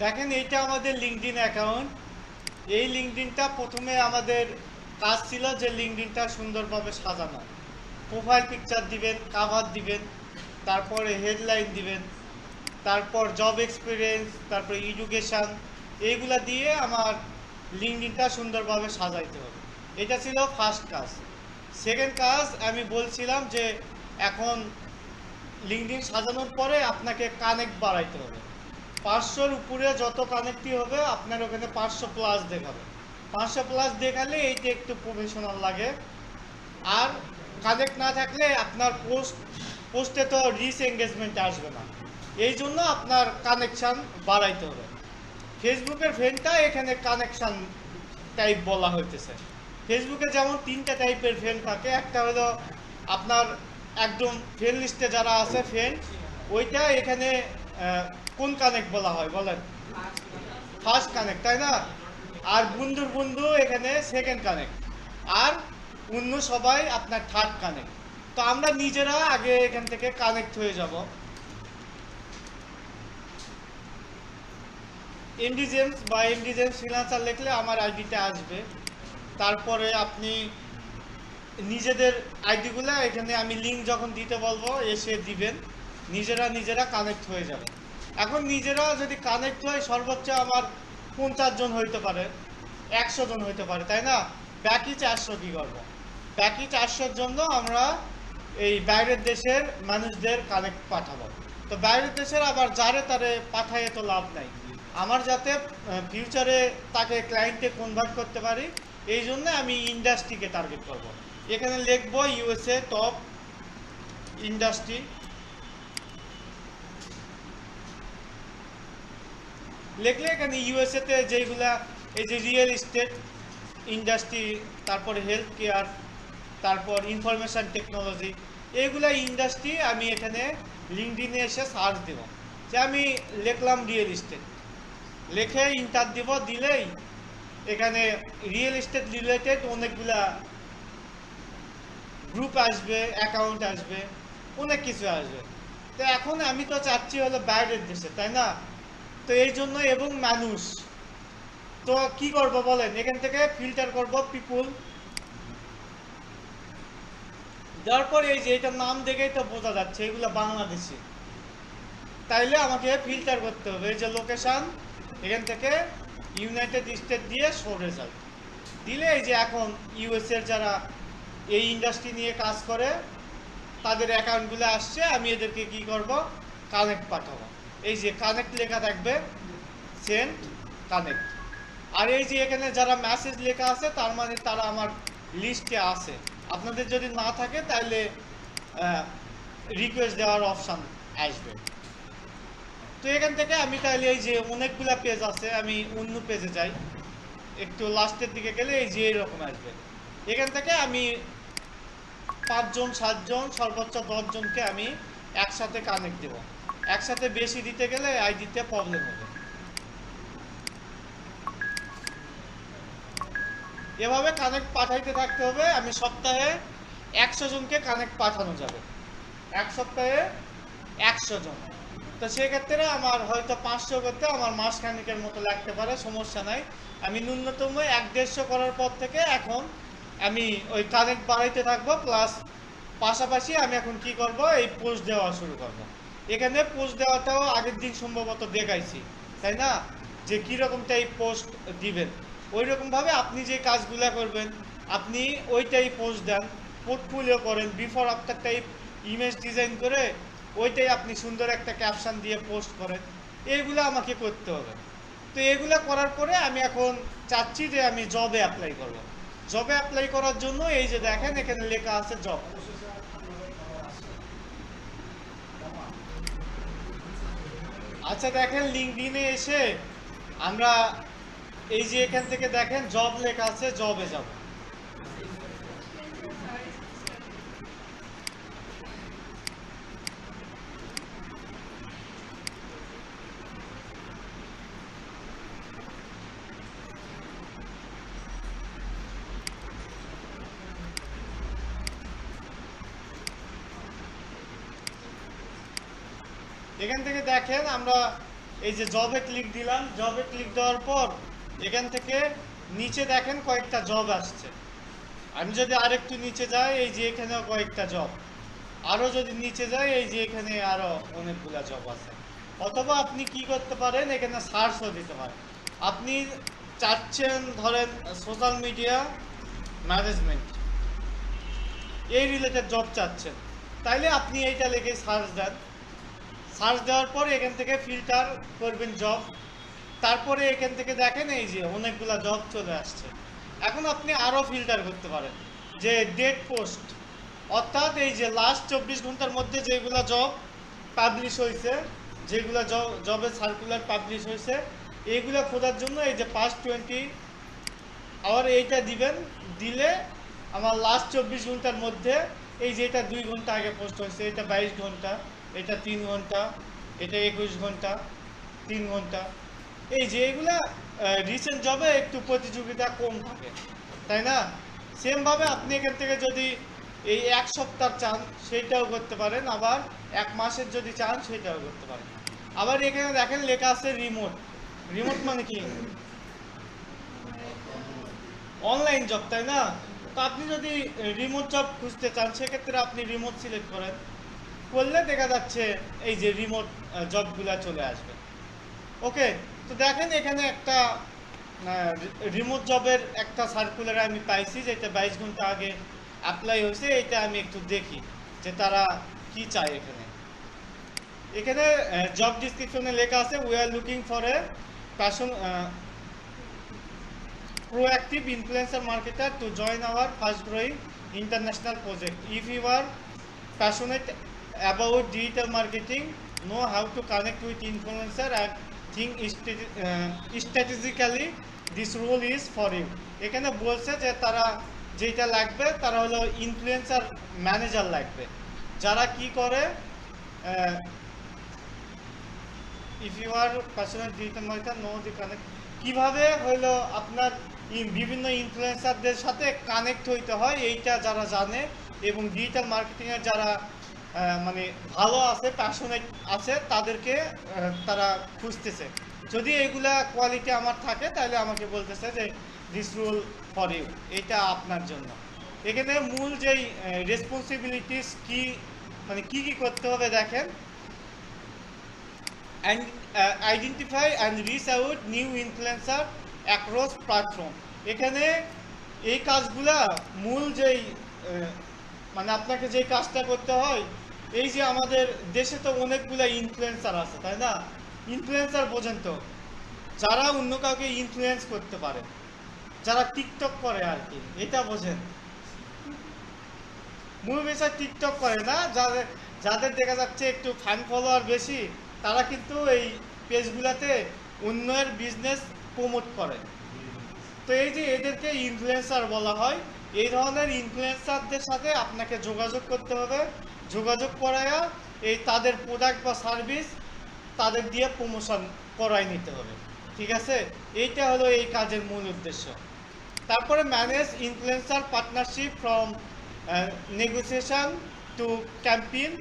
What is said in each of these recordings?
দেখেন এইটা আমাদের লিঙ্কডইন অ্যাকাউন্ট। এই লিঙ্কডইনটা প্রথমে আমাদের কাজ ছিল যে লিঙ্কডইনটা সুন্দরভাবে সাজানো। প্রোফাইল পিকচার দিবেন, কাভার দিবেন, তারপরে হেডলাইন দিবেন, তারপর জব এক্সপিরিয়েন্স, তারপর এডুকেশান, এইগুলা দিয়ে আমার লিঙ্কডইনটা সুন্দরভাবে সাজাইতে হবে। এটা ছিল ফার্স্ট কাজ। সেকেন্ড কাজ আমি বলছিলাম যে এখন লিঙ্কডইন সাজানোর পরে আপনাকে কানেক্ট বাড়াইতে হবে। 500-র উপরে যত কানেক্টই হবে আপনার ওখানে 500 প্লাস দেখাবে। 500 প্লাস দেখালে এইটা একটু প্রফেশনাল লাগে। আর কানেক্ট না থাকলে আপনার পোস্টে তো রিচ এঙ্গেজমেন্ট আসবে না। এই জন্য আপনার কানেকশান বাড়াইতে হবে। ফেসবুকের ফ্রেন্ডটা এখানে কানেকশান টাইপ বলা হইতেছে। ফেসবুকে যেমন 3টা টাইপের ফ্রেন্ড থাকে, একটা হলো আপনার একদম ফ্রেন্ড লিস্টে যারা আছে ফ্রেন্ড, ওইটা এখানে কোন কানেক্ট বলা হয় বলেন? ফার্স্ট কানেক্ট, তাই না? আর বন্ধুর বন্ধু এখানে সেকেন্ড কানেক্ট, আর অন্য সবাই আপনার থার্ড কানেক্ট। তো আমরা নিজেরা আগে এখান থেকে কানেক্ট হয়ে যাব। এমডি জেমস বা এমডি জেমস ফ্রিল্যান্সার লিখলে আমার আইডিটা আসবে। তারপরে আপনি নিজেদের আইডিগুলো এখানে আমি লিঙ্ক যখন দিতে বলবো এসে দিবেন, নিজেরা কানেক্ট হয়ে যাবে। এখন নিজেরা যদি কানেক্ট হয় সর্বোচ্চ আমার 50 জন হইতে পারে, 100 জন হইতে পারে, তাই না? বাকি 400 কী করবো? বাকি 400-র জন্য আমরা এই বাইরের দেশের মানুষদের কানেক্ট পাঠাবো। তো বাইরের দেশের আবার যারে তারে পাঠাইয়ে তো লাভ নাই। আমার যাতে ফিউচারে তাকে ক্লায়েন্টে কনভার্ট করতে পারি, এই জন্য আমি ইন্ডাস্ট্রিকে টার্গেট করব। এখানে লিখবো ইউএসএ টপ ইন্ডাস্ট্রি। লিখলে এখানে ইউএসএতে যেগুলা এই যে রিয়েল এস্টেট ইন্ডাস্ট্রি, তারপরে হেলথ কেয়ার, তারপর ইনফরমেশান টেকনোলজি, এইগুলা ইন্ডাস্ট্রি আমি এখানে লিঙ্কডইনে এসে সার্চ দেব। যে আমি লিখলাম রিয়েল এস্টেট, লিখে ইন্টার দিব, দিলেই এখানে রিয়েল এস্টেট রিলেটেড অনেকগুলা গ্রুপ আসবে, অ্যাকাউন্ট আসবে, অনেক কিছু আসবে। তো এখন আমি তো চাচ্ছি হলো বাইরের দেশে, তাই না? তো এই জন্য এবং মানুষ, তো কি করব বলেন? এখান থেকে ফিল্টার করব পিপুল, দেওয়ার পর এই যে এটার নাম দেখেই তো বোঝা যাচ্ছে এগুলো বাংলাদেশি, তাইলে আমাকে ফিল্টার করতে হবে। এই যে লোকেশন, এখান থেকে ইউনাইটেড স্টেট দিয়ে শো রেজাল্ট দিলে এই যে এখন ইউএসএর যারা এই ইন্ডাস্ট্রি নিয়ে কাজ করে তাদের অ্যাকাউন্টগুলো আসছে, আমি এদেরকে কি করব? কানেক্ট পাঠাবো। এই যে কানেক্ট লেখা থাকবে, সেন্ড কানেক্ট। আর এই যে এখানে যারা মেসেজ লেখা আছে তার মানে তারা আমার লিস্টে আছে। আপনাদের যদি না থাকে তাহলে রিকোয়েস্ট দেওয়ার অপশান আসবে। তো এখান থেকে আমি তাহলে এই যে অনেকগুলা পেজ আছে, আমি অন্য পেজে যাই, একটু লাস্টের দিকে গেলে এই যে এরকম আসবে। এখান থেকে আমি 5 জন 7 জন সর্বোচ্চ 10 জনকে আমি একসাথে কানেক্ট দেব। একসাথে বেশি দিতে গেলে আইডিতে প্রবলেম হবে। এভাবে কানেক্ট পাঠাইতে থাকতে হবে। আমি সপ্তাহে 100 জনকে কানেক্ট পাঠানো যাবে, এক সপ্তাহে 100 জন। তো সেক্ষেত্রে আমার হয়তো 500 করতে আমার মাসখানেকের মতো লাগতে পারে, সমস্যা নাই। আমি ন্যূনতম 150 করার পর থেকে এখন আমি ওই কানেক্ট বাড়াইতে থাকবো। প্লাস পাশাপাশি আমি এখন কি করব? এই পোস্ট দেওয়া শুরু করব। এখানে পোস্ট দেওয়াটাও আগের দিন সম্ভবত দেখাইছি, তাই না? যে কীরকম টাইপ পোস্ট দিবেন, ওই রকমভাবে আপনি যে কাজগুলো করবেন আপনি ওইটাই পোস্ট দেন, পোর্টফোলিও করেন, before after type image design করে ওইটাই আপনি সুন্দর একটা ক্যাপশন দিয়ে পোস্ট করেন। এইগুলো আমাকে করতে হবে। তো এগুলো করার পরে আমি এখন চাচ্ছি যে আমি জবে অ্যাপ্লাই করব। জবে অ্যাপ্লাই করার জন্য এই যে দেখেন এখানে লেখা আছে জব। আচ্ছা দেখেন লিঙ্কডইনে এসে আমরা এই যে এখান থেকে দেখেন জব লেখা আছে, জবে যাব। এখান থেকে দেখেন আমরা এই যে জবে ক্লিক দিলাম, জবে ক্লিক দেওয়ার পর এখান থেকে নিচে দেখেন কয়েকটা জব আসছে। আমি যদি আরেকটু নিচে যাই, এই যে এখানেও কয়েকটা জব, আরও যদি নিচে যাই, এই যে এখানে আরও অনেকগুলা জব আছে। অথবা আপনি কি করতে পারেন, এখানে সার্চও দিতে পারেন। আপনি চাচ্ছেন ধরেন সোশ্যাল মিডিয়া ম্যানেজমেন্ট, এই রিলেটেড জব চাচ্ছেন, তাইলে আপনি এইটা লিখে সার্চ দেন। সার্চ দেওয়ার পরে এখান থেকে ফিল্টার করবেন জব, তারপরে এখান থেকে দেখেন এই যে অনেকগুলা জব চলে আসছে। এখন আপনি আরও ফিল্টার করতে পারেন যে ডেট পোস্ট, অর্থাৎ এই যে লাস্ট 24 ঘন্টার মধ্যে যেগুলা জব পাবলিশ হয়েছে, যেগুলা জবের সার্কুলার পাবলিশ হয়েছে, এইগুলা খোঁজার জন্য এই যে পাস্ট 20 আওয়ার এইটা দিবেন। দিলে আমার লাস্ট 24 ঘন্টার মধ্যে এই যে এটা 2 ঘন্টা আগে পোস্ট হয়েছে, এটা 22 ঘন্টা, এটা 3 ঘন্টা, এটা 21 ঘন্টা, 3 ঘন্টা, এই যে এগুলা রিসেন্ট জবে একটু প্রতিযোগিতা কম থাকে, তাই না? সেমভাবে আপনি এখান থেকে যদি এই 1 সপ্তাহ চান সেইটাও করতে পারেন, আবার 1 মাসের যদি চান সেটাও করতে পারেন। আবার এখানে দেখেন লেখা আছে রিমোট। রিমোট মানে কি? অনলাইন জব, তাই না? তো আপনি যদি রিমোট জব খুঁজতে চান সেক্ষেত্রে আপনি রিমোট সিলেক্ট করেন, করলে দেখা যাচ্ছে এই যে রিমোট জবগুলা চলে আসবে। ওকে, তো দেখেন এখানে একটা রিমোট জবের একটা সার্কুলার আমি পাইছি, যেটা 22 ঘন্টা আগে অ্যাপ্লাই হয়েছে। এটা আমি একটু দেখি যে তারা কি চায়। এখানে জব ডিসক্রিপশনে লেখা আছে, we are looking for A passion proactive influencer marketer to join our fast growing international project. If you are passionate about digital marketing, know how to connect with influencer and think strategically, this role is for you. এখানে বলছে যে তারা যেটা লাগবে তারা হলো influencer manager লাগবে, যারা কি করে if you are personal digital marketer know the connect, কীভাবে হলো আপনার বিভিন্ন ইনফ্লুয়েন্সারদের সাথে কানেক্ট হইতে হয় এইটা যারা জানে, এবং ডিজিটাল মার্কেটিংয়ের যারা মানে ভালো আছে, প্যাশনেট আছে, তাদেরকে তারা খুঁজতেছে। যদি এইগুলা কোয়ালিটি আমার থাকে তাহলে আমাকে বলতেছে যে দিস রোল ফর ইউ, এটা আপনার জন্য। এখানে মূল যেই রেসপন্সিবিলিটিস কি, মানে কি কি করতে হবে দেখেন, and identify and reach out new influencer across platform। এখানে এই কাজগুলা মূল যেই মানে আপনাকে যে কাজটা করতে হয়, এই যে আমাদের দেশে তো অনেকগুলা ইনফ্লুয়েন্সার আছে, তাই না? ইনফ্লুয়েন্সার বোঝেন তো, যারা অন্য কাউকে ইনফ্লুয়েন্স করতে পারে, যারা টিকটক করে আর কি, এটা বোঝেন। মূল বিষয় টিকটক করে না, যাদের যাদের দেখা যাচ্ছে একটু ফ্যান ফলোয়ার বেশি, তারা কিন্তু এই পেজগুলোতে অন্যের বিজনেস প্রমোট করে। তো এই যে এদেরকে ইনফ্লুয়েন্সার বলা হয়। এই ধরনের ইনফ্লুয়েন্সারদের সাথে আপনাকে যোগাযোগ করতে হবে, যোগাযোগ করায়া এই তাদের প্রোডাক্ট বা সার্ভিস তাদের দিয়ে প্রমোশন করাই নিতে হবে, ঠিক আছে? এইটা হলো এই কাজের মূল উদ্দেশ্য। তারপরে manage influencer partnership from negotiation to campaign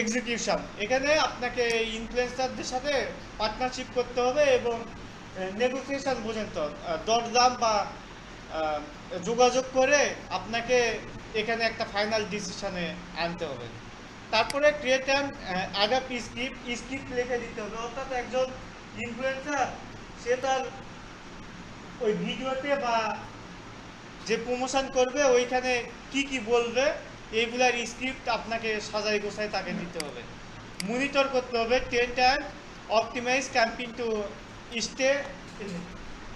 execution. এখানে আপনাকে ইনফ্লুয়েন্সারদের সাথে পার্টনারশিপ করতে হবে এবং নেগোসিয়েশন বোঝেন তো, দরদাম বা যোগাযোগ করে আপনাকে এখানে একটা ফাইনাল ডিসিশনে আনতে হবে। তারপরে ক্রিয়েট অ্যান্ড অ্যাডাপ্ট স্ক্রিপ্ট লিখে দিতে হবে। অর্থাৎ একজন ইনফ্লুয়েন্সার সে তার ওই ভিডিওতে বা যে প্রমোশন করবে ওইখানে কি কি বলবে, এইগুলার স্ক্রিপ্ট আপনাকে সাজাই গোছাই তাকে দিতে হবে। মনিটর করতে হবে, test and optimise campaign to stay.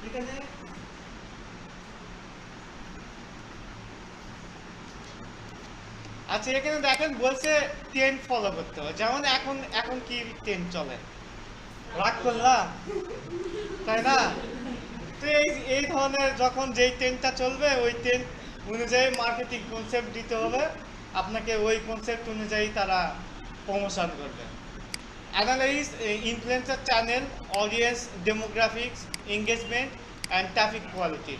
এখানে আচ্ছা, এখানে দেখেন বলছে ট্রেন্ড ফলো করতে হবে। যেমন এখন কি ট্রেন্ড চলে, রাগ করলা, তাই না? তো এই ধরনের যখন যেই ট্রেন্ডটা চলবে ওই ট্রেন্ড অনুযায়ী মার্কেটিং কনসেপ্ট দিতে হবে আপনাকে, ওই কনসেপ্ট অনুযায়ী তারা প্রমোশন করবে। Analyse influencer channel, audience demographics, engagement and traffic quality.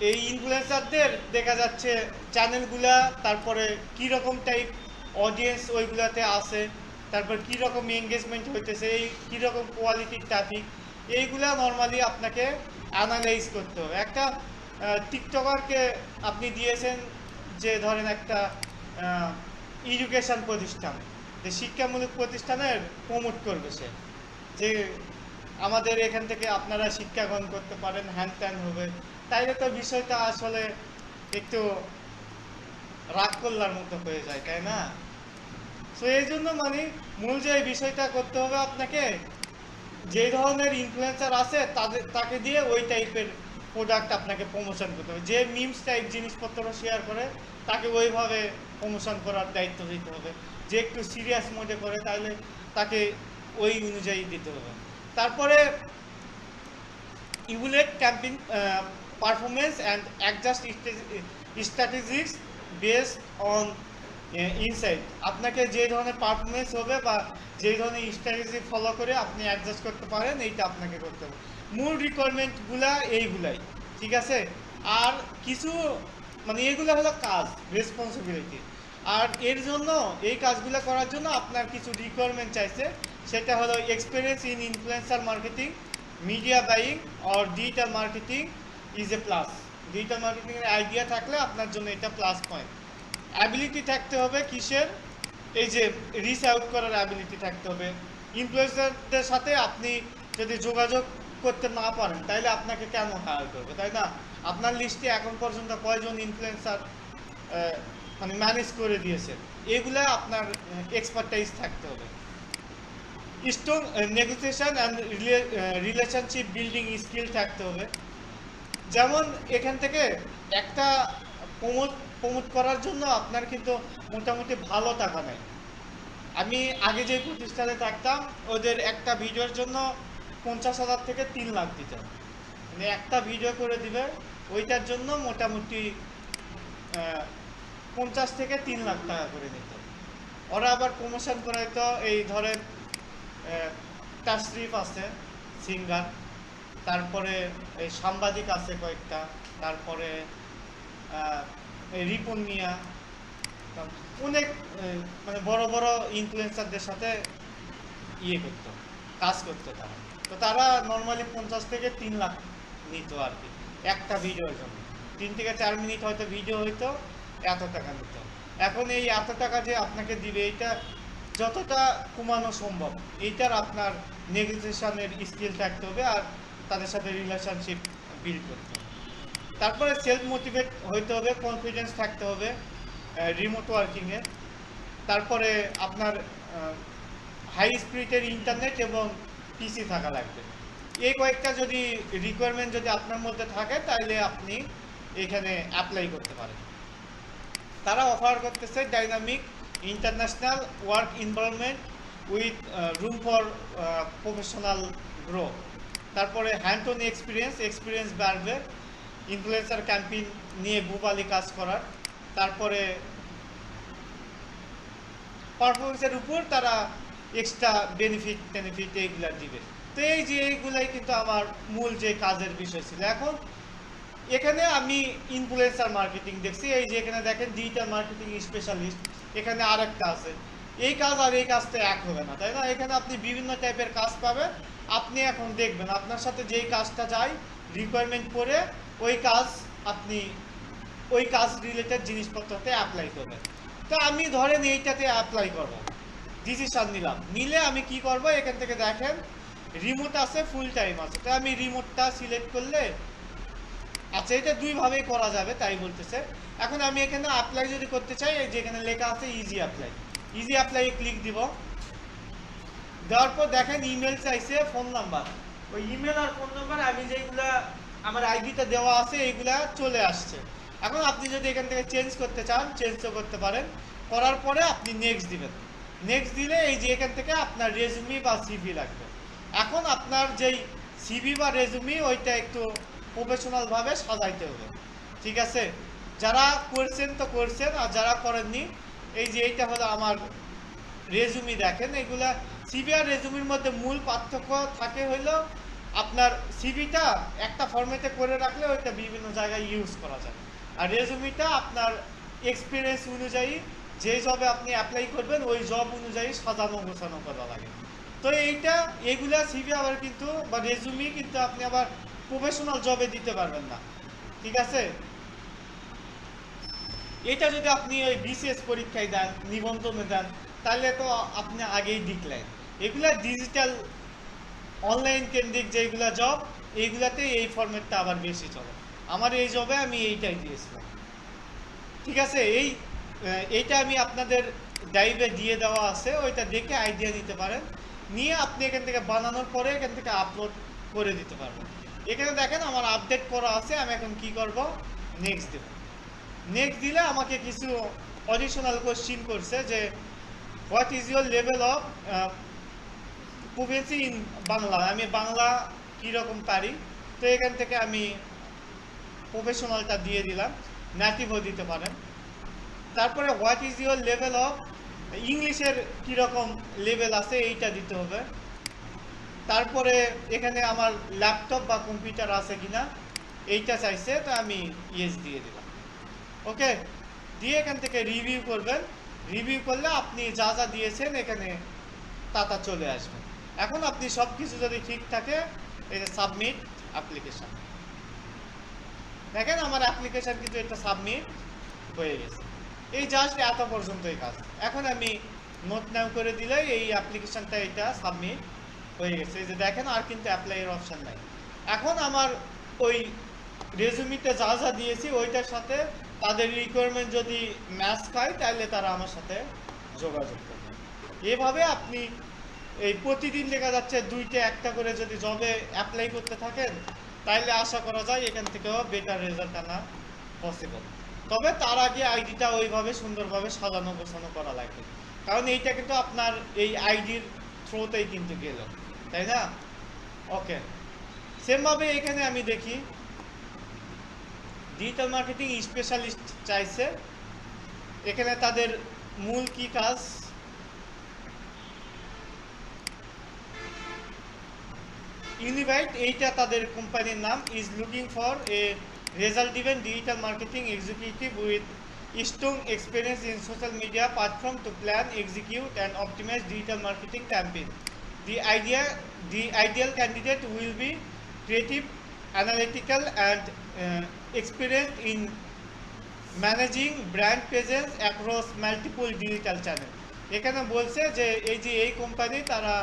এই ইনফ্লুয়েন্সারদের দেখা যাচ্ছে চ্যানেলগুলা, তারপরে কীরকম টাইপ অডিয়েন্স ওইগুলাতে আছে, তারপর কীরকম এঙ্গেজমেন্ট হইতেছে, এই কীরকম কোয়ালিটির ট্রাফিক, এইগুলা নর্মালি আপনাকে অ্যানালাইজ করতে হবে। একটা টিকটকারকে আপনি দিয়েছেন যে ধরেন একটা এডুকেশন প্রতিষ্ঠান, যে শিক্ষামূলক প্রতিষ্ঠানের প্রমোট করবে সে, যে আমাদের এখান থেকে আপনারা শিক্ষা গ্রহণ করতে পারেন, হ্যান ত্যান হবে, তাইলে তো বিষয়টা আসলে একটু রাগ করলার মতো হয়ে যায়, তাই না? সো এই জন্য মানে মূল যে বিষয়টা করতে হবে আপনাকে, যে ধরনের ইনফ্লুয়েন্সার আছে তাকে দিয়ে ওই টাইপের প্রোডাক্ট আপনাকে প্রমোশন করতে হবে। যে মিমস টাইপ জিনিসপত্র শেয়ার করে তাকে ওইভাবে প্রমোশন করার দায়িত্ব দিতে হবে। যে একটু সিরিয়াস মোডে করে তাহলে তাকে ওই অনুযায়ী দিতে হবে। তারপরে evaluate campaign performance and adjust strategies based on insight. আপনাকে যে ধরনের পারফরমেন্স হবে বা যে ধরনের স্ট্র্যাটেজি ফলো করে আপনি অ্যাডজাস্ট করতে পারেন, এইটা আপনাকে করতে হবে। মূল রিকোয়ারমেন্টগুলা এইগুলাই, ঠিক আছে? আর কিছু মানে এগুলো হলো কাজ, রেসপন্সিবিলিটি। আর এর জন্য এই কাজগুলো করার জন্য আপনার কিছু রিকোয়ারমেন্ট চাইছে, সেটা হলো experience in influencer marketing, media buying or digital marketing is a plus. Digital মার্কেটিংয়ের আইডিয়া থাকলে আপনার জন্য এটা প্লাস পয়েন্ট। অ্যাবিলিটি থাকতে হবে কিসের? এই যে রিচ আউট করার অ্যাবিলিটি থাকতে হবে। ইনফ্লুয়েন্সারদের সাথে আপনি যদি যোগাযোগ করতে না পারেন তাহলে আপনাকে কেন হায়ার করবে, তাই না? আপনার লিস্টে এখন পর্যন্ত কয়জন ইনফ্লুয়েন্সার মানে ম্যানেজ করে দিয়েছে, এগুলা আপনার এক্সপার্টাইজ থাকতে হবে। Strong negotiation and relationship building skill থাকতে হবে। যেমন এখান থেকে একটা প্রমোট করার জন্য আপনার কিন্তু মোটামুটি ভালো টাকা নেয়। আমি আগে যে প্রতিষ্ঠানে থাকতাম ওদের একটা ভিডিওর জন্য 50,000 থেকে 3 লাখ দিতাম, মানে একটা ভিডিও করে দিবে ওইটার জন্য মোটামুটি 50 থেকে 3 লাখ টাকা করে নিত। ওরা আবার প্রমোশন করাইতো, এই ধরেন তাশরিফ আছে সিঙ্গার, তারপরে এই সাংবাদিক আছে কয়েকটা, তারপরে রিপন মিয়া, অনেক মানে বড় বড় ইনফ্লুয়েন্সারদের সাথে ইয়ে করতো, কাজ করতো তারা। তো তারা নর্মালি 50 থেকে 3 লাখ নিত আর কি একটা ভিডিওর জন্য। 3 থেকে 4 মিনিট হয়তো ভিডিও হইতো, এত টাকা নিত। এখন এই এত টাকা যে আপনাকে দিবে, এটা যতটা কমানো সম্ভব, এইটার আপনার নেগোসিয়েশনের স্কিল থাকতে হবে আর তাদের সাথে রিলেশনশিপ বিল্ড করতে হবে। তারপরে সেলফ মোটিভেট হইতে হবে, কনফিডেন্স থাকতে হবে রিমোট ওয়ার্কিংয়ে। তারপরে আপনার হাই স্পিডের ইন্টারনেট এবং পিসি থাকা লাগবে। এই কয়েকটা যদি রিকোয়ারমেন্ট যদি আপনার মধ্যে থাকে তাহলে আপনি এখানে অ্যাপ্লাই করতে পারেন। তারা অফার করতেছে dynamic international work environment with room for professional grow. তারপরে হ্যান্ড অন এক্সপিরিয়েন্স বাড়বে, ইনফ্লুয়েন্সার ক্যাম্পেইন নিয়ে গ্রুপালি কাজ করার। তারপরে পারফরমেন্সের উপর তারা এক্সট্রা বেনিফিট এইগুলা দিবে। তো এই যে এইগুলাই কিন্তু আমার মূল যে কাজের বিষয় ছিল। এখন এখানে আমি ইনফ্লুয়েন্সার মার্কেটিং দেখছি, এই যে এখানে দেখেন ডিজিটাল মার্কেটিং স্পেশালিস্ট, এখানে আরেকটা আছে। এই কাজ আর এই কাজটা এক হবে না, তাই না? এখানে আপনি বিভিন্ন টাইপের কাজ পাবেন। আপনি এখন দেখবেন আপনার সাথে যেই কাজটা যায় রিকোয়ারমেন্ট করে ওই কাজ আপনি ওই কাজ রিলেটেড জিনিসপত্রতে অ্যাপ্লাই করবেন। তো আমি ধরেন এইটাতে অ্যাপ্লাই করব, ডিসিশন নিলে আমি কি করব, এখান থেকে দেখেন রিমোট আছে, ফুল টাইম আছে। তো আমি রিমোটটা সিলেক্ট করলে, আচ্ছা এটা দুইভাবেই করা যাবে তাই বলতেছে। এখন আমি এখানে অ্যাপ্লাই যদি করতে চাই, এই যে এখানে লেখা আছে ইজি অ্যাপ্লাই ক্লিক দিব। দেওয়ার পর দেখেন ইমেল চাইছে, ফোন নাম্বার। ওই ইমেল আর ফোন নাম্বার আমি যেগুলা আমার আইডিতে দেওয়া আছে এইগুলা চলে আসছে। এখন আপনি যদি এখান থেকে চেঞ্জ করতে চান চেঞ্জও করতে পারেন। করার পরে আপনি নেক্সট দিবেন। নেক্সট দিলে এই যে এখান থেকে আপনার রেজুমি বা সিভি লাগবে। এখন আপনার যেই সিভি বা রেজুমি ওইটা একটু প্রফেশনালভাবে সাজাইতে হবে, ঠিক আছে? যারা করছেন তো করছেন, আর যারা করেননি, এই যে এইটা হলো আমার রেজুমি। দেখেন এগুলা সিভি আর রেজুমির মধ্যে মূল পার্থক্য থাকে হইলো আপনার সিভিটা একটা ফরম্যাটে করে রাখলে ওইটা বিভিন্ন জায়গায় ইউজ করা যায়, আর রেজুমিটা আপনার এক্সপিরিয়েন্স অনুযায়ী যে জবে আপনি অ্যাপ্লাই করবেন ওই জব অনুযায়ী সাজানো গোছানো করা লাগে। তো এইগুলা সিভি আবার কিন্তু বা রেজুমি কিন্তু আপনি আবার প্রফেশনাল জবে দিতে পারবেন না, ঠিক আছে? এটা যদি আপনি ওই বিসিএস পরীক্ষায় দেন, নিবন্ধনে দেন, তাহলে তো আপনি আগেই ডিক্লাইন। এগুলা ডিজিটাল অনলাইন কেন্দ্রিক যেগুলা জব, এইগুলাতে এই ফরম্যাটটা আবার বেশি চলে। আমার এই জবে আমি এইটাই দিয়েছিলাম, ঠিক আছে? এইটা আমি আপনাদের ড্রাইভে দিয়ে দেওয়া আছে, ওইটা দেখে আইডিয়া নিতে পারেন, নিয়ে আপনি এখান থেকে বানানোর পরে এখান থেকে আপলোড করে দিতে পারবেন। এখানে দেখেন আমার আপডেট করা আছে। আমি এখন কি করব, নেক্সট দেব। নেক্সট দিলে আমাকে কিছু অডিশনাল কোশ্চিন করছে যে what is your level of প্রফেসি in Bangla. আমি বাংলা কীরকম পারি, তো এখান থেকে আমি প্রফেশনালটা দিয়ে দিলাম, নেটিভও দিতে পারেন। তারপরে what is your level of ইংলিশের কীরকম লেভেল আছে এইটা দিতে হবে। তারপরে এখানে আমার ল্যাপটপ বা কম্পিউটার আছে কিনা এইটা চাইছে, তো আমি ইয়েস দিয়ে দিলাম। ওকে, দিয়ে এখান থেকে রিভিউ করবেন। রিভিউ করলে আপনি যা যা দিয়েছেন এখানে তা চলে আসবে। এখন আপনি সব কিছু যদি ঠিক থাকে, এই যে সাবমিট অ্যাপ্লিকেশান, দেখেন আমার অ্যাপ্লিকেশান কিন্তু এটা সাবমিট হয়ে গেছে। এই জাস্ট এত পর্যন্তই কাজ। এখন আমি নোট নাও করে দিলে এই অ্যাপ্লিকেশানটা এটা সাবমিট হয়ে গেছে। এই যে দেখেন আর কিন্তু অ্যাপ্লাইয়ের অপশান নাই। এখন আমার ওই রেজুমিতে যা যা দিয়েছি ওইটার সাথে তাদের রিকোয়ারমেন্ট যদি ম্যাচ খায়, তাহলে তারা আমার সাথে যোগাযোগ করবে। এভাবে আপনি এই প্রতিদিন দেখা যাচ্ছে 2টা 1টা করে যদি জবে অ্যাপ্লাই করতে থাকেন, তাহলে আশা করা যায় এখান থেকেও বেটার রেজাল্ট আনা পসিবল। তবে তার আগে আইডিটা ওইভাবে সুন্দরভাবে সাজানো গোছানো করা লাগবে, কারণ এইটা কিন্তু আপনার এই আইডির থ্রুতেই কিন্তু গেল, তাই না? ওকে, সেমভাবে এখানে আমি দেখি ডিজিটাল মার্কেটিং স্পেশালিস্ট চাইছে। এখানে তাদের মূল কি কাজ, ইউনিভাইট এইটা তাদের কোম্পানির নাম, is looking for a result driven digital marketing executive with strong experience in social media platform to plan, execute and optimise digital marketing campaign. The ideal candidate will be creative, analytical, and experienced in managing brand presence across multiple digital channel. এখানে বলছে যে এই company তারা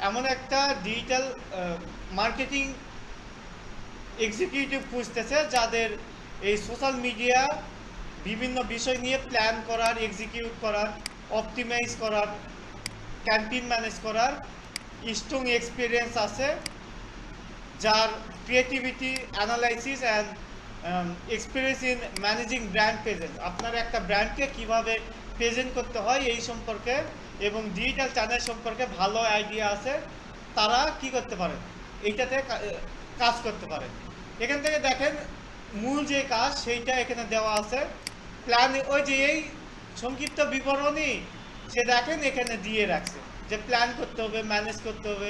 এমন একটা digital marketing executive খুঁজতেছে যাদের এই সোশ্যাল মিডিয়া বিভিন্ন বিষয় নিয়ে প্ল্যান করার, এক্সিকিউট করার, অপটিমাইজ করার, ক্যাম্পেইন ম্যানেজ করার স্ট্রং এক্সপিরিয়েন্স আছে, যার creativity, analysis and experience in managing brand presence. আপনার একটা ব্র্যান্ডকে কিভাবে প্রেজেন্ট করতে হয় এই সম্পর্কে এবং ডিজিটাল চ্যানেল সম্পর্কে ভালো আইডিয়া আছে, তারা কি করতে পারেন, এইটাতে কাজ করতে পারেন। এখান থেকে দেখেন মূল যে কাজ সেইটা এখানে দেওয়া আছে। প্ল্যান, ওই যে এই সংক্ষিপ্ত বিবরণী সে দেখেন এখানে দিয়ে রাখছে যে প্ল্যান করতে হবে, ম্যানেজ করতে হবে।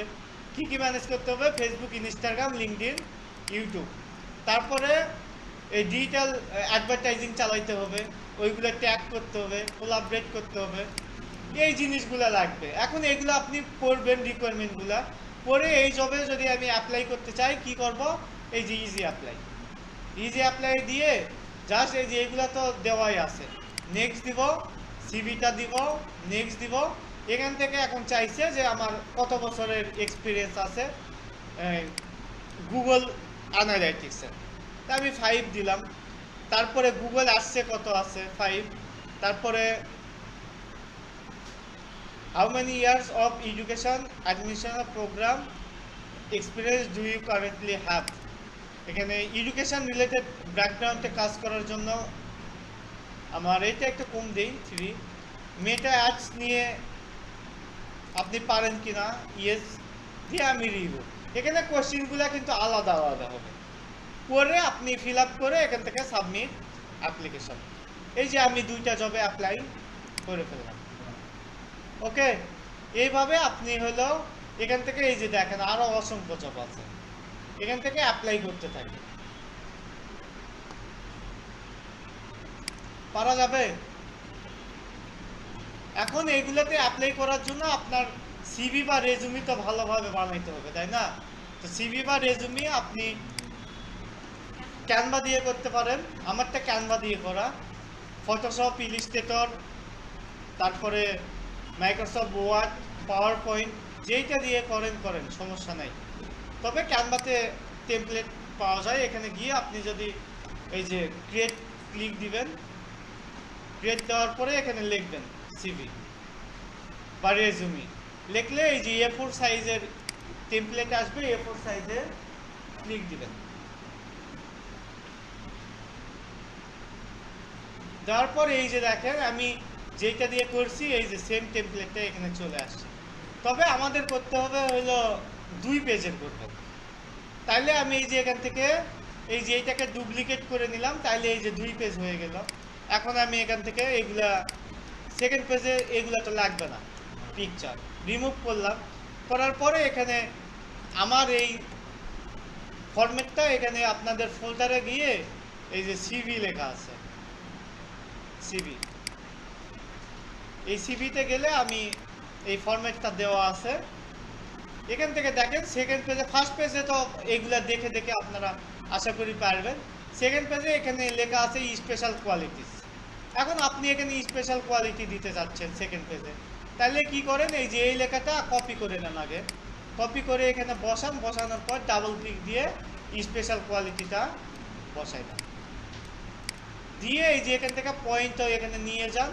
কি কি ম্যানেজ করতে হবে? Facebook, Instagram, LinkedIn, YouTube. তারপরে এই ডিজিটাল অ্যাডভার্টাইজিং চালাইতে হবে, ওইগুলো ট্যাগ করতে হবে, কোলাবরেট করতে হবে, এই জিনিসগুলো লাগবে। এখন এগুলো আপনি পড়বেন, রিকোয়ারমেন্টগুলো পড়ে এই জবে যদি আমি অ্যাপ্লাই করতে চাই কি করব, এই যে ইজি অ্যাপ্লাই, ইজি অ্যাপ্লাই দিয়ে জাস্ট এই যে এইগুলো তো দেওয়াই আছে, নেক্সট দিব, সিভিটা দিব, নেক্সট দিব। এখান থেকে এখন চাইছে যে আমার কত বছরের এক্সপিরিয়েন্স আছে গুগল অ্যানালাইটিক্সের, তা আমি 5 দিলাম। তারপরে গুগল আসছে কত আছে 5। তারপরে how many years of education admissional program experience do you currently have. এখানে এডুকেশন রিলেটেড ব্যাকগ্রাউন্ডে কাজ করার জন্য আমার এটা একটু কম দেই 3। মেটা অ্যাডস নিয়ে আপনি পারেন কিনা, ইয়েস দিয়ে আমি রিভিউ। এখানে কোশ্চেনগুলো কিন্তু আলাদা আলাদা হবে, করে আপনি ফিল আপ করে এখান থেকে সাবমিট অ্যাপ্লিকেশন। এই যে আমি 2টা জবে অ্যাপ্লাই করে ফেললাম। ওকে, এইভাবে আপনি হলো এখান থেকে এই যে দেখেন আরো অসংখ্য জব আছে, এখান থেকে অ্যাপ্লাই করতে থাকি। পারা যাবে? এখন এইগুলোতে অ্যাপ্লাই করার জন্য আপনার সিভি বা রেজুমি তো ভালোভাবে বানাইতে হবে, তাই না? তো সিভি বা রেজুমি আপনি ক্যানভা দিয়ে করতে পারেন। আমারটা ক্যানভা দিয়ে করা। ফটোশপ, ইলিস্ট্রেটর, তারপরে মাইক্রোসফট ওয়ার্ড, পাওয়ার পয়েন্ট, যেইটা দিয়ে করেন সমস্যা নাই। তবে ক্যানভাতে টেমপ্লেট পাওয়া যায়। এখানে গিয়ে আপনি যদি এই যে ক্রিয়েট ক্লিক দিবেন, ক্রিয়েট দেওয়ার পরে এখানে লিখবেন সিভি বা রেজুমি। লিখলে এই যে A4 সাইজের টেমপ্লেট আসবে, A4 সাইজে ক্লিক দিবেন। দেওয়ার পর এই যে দেখেন আমি যেটা দিয়ে করছি এই যে সেম টেমপ্লেটটা এখানে চলে আসছে। তবে আমাদের করতে হবে হলো 2 পেজের করবেন। তাইলে আমি এই যে এখান থেকে এই যে এইটাকে ডুপ্লিকেট করে নিলাম, তাইলে এই যে 2 পেজ হয়ে গেল। এখন আমি এখান থেকে এগুলা সেকেন্ড পেজে এগুলা তো লাগবে না, পিকচার রিমুভ করলাম। করার পরে এখানে আমার এই ফরম্যাটটা এখানে আপনাদের ফোল্ডারে গিয়ে এই যে সিভি লেখা আছে, সিভি, এই সিভিতে গেলে আমি এই ফরম্যাটটা দেওয়া আছে। এখান থেকে দেখেন সেকেন্ড পেজে, ফার্স্ট পেজে তো এইগুলা দেখে দেখে আপনারা আশা করি পারবেন। সেকেন্ড পেজে এখানে লেখা আছে স্পেশাল কোয়ালিটিস। এখন আপনি এখানে স্পেশাল কোয়ালিটি দিতে যাচ্ছেন সেকেন্ড পেজে, তাহলে কি করেন এই যে এই লেখাটা কপি করে নেন আগে। কপি করে এখানে বসান, বসানোর পর ডাবল ক্লিক দিয়ে স্পেশাল কোয়ালিটিটা বসাই দেন। দিয়ে এই যে এখান থেকে পয়েন্ট এখানে নিয়ে যান,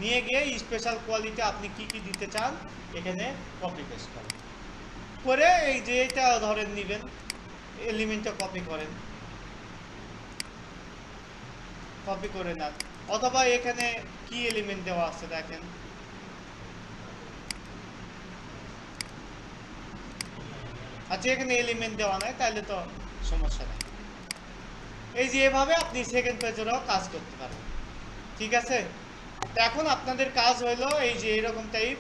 নিয়ে গিয়ে স্পেশাল কোয়ালিটি আপনি কি কি দিতে চান এখানে কপি পেস্ট করেন। করে এই যে এটা ধরেন নিবেন, এলিমেন্টটা কপি করেন, কপি করে নেন। অথবা এখানে কি এলিমেন্ট দেওয়া আছে দেখেন, আচ্ছা এখানে এলিমেন্ট দেওয়া নাই, তাহলে তো সমস্যা নেই। এই যে এভাবে আপনি সেকেন্ড পেজেরও কাজ করতে পারবেন। ঠিক আছে? তো এখন আপনাদের কাজ হলো এই যে এরকম টাইপ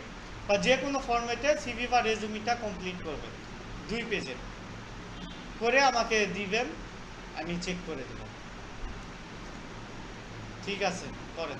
বা যে কোনো ফরম্যাটে সিভি বা রেজুমিটা কমপ্লিট করবেন 2 পেজের করে আমাকে দিবেন, আমি চেক করে দেব। ঠিক আছে, করেন।